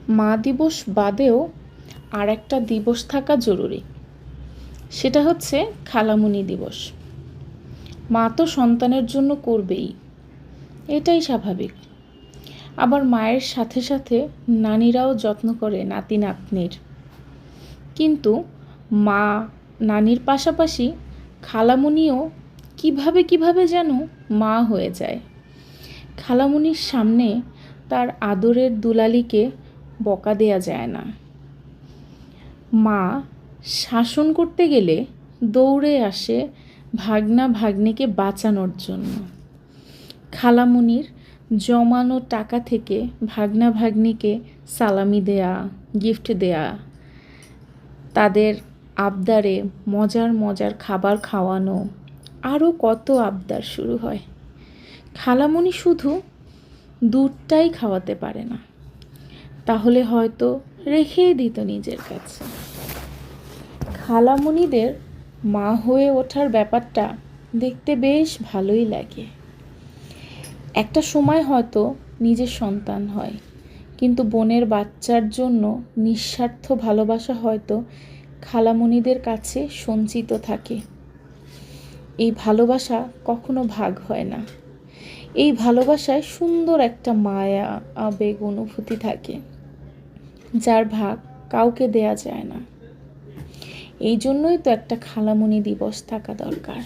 মা দিবস বাদেও আর একটা দিবস থাকা জরুরি, সেটা হচ্ছে খালামণি দিবস। মা তো সন্তানের জন্য করবেই, এটাই স্বাভাবিক। আবার মায়ের সাথে সাথে নানিরাও যত্ন করে নাতি নাতনির। কিন্তু মা নানির পাশাপাশি খালামণিও কিভাবে কিভাবে যেন মা হয়ে যায়। খালামণির সামনে তার আদরের দুলালিকে বকা দেয়া যায় না। মা শাসন করতে গেলে দৌড়ে আসে ভাগনা ভাগ্নিকে বাঁচানোর জন্য। খালামণির জমানো টাকা থেকে ভাগনা ভাগ্নিকে সালামি দেয়া, গিফট দেয়া, তাদের আবদারে মজার মজার খাবার খাওয়ানো, আরও কত আবদার শুরু হয়। খালামণি শুধু দুধটাই খাওয়াতে পারে না, তাহলে হয়তো রেখেই দিত নিজের কাছে। খালামণিদের মা হয়ে ওঠার ব্যাপারটা দেখতে বেশ ভালোই লাগে। একটা সময় হয়তো নিজের সন্তান হয়, কিন্তু বোনের বাচ্চার জন্য নিঃস্বার্থ ভালোবাসা হয়তো খালামণিদের কাছে সঞ্চিত থাকে। এই ভালোবাসা কখনো ভাগ হয় না। এই ভালোবাসায় সুন্দর একটা মায়া, আবেগ, অনুভূতি থাকে, যার ভাগ কাউকে দেয়া যায় না। এই জন্যই তো একটা খালামণি দিবস থাকা দরকার।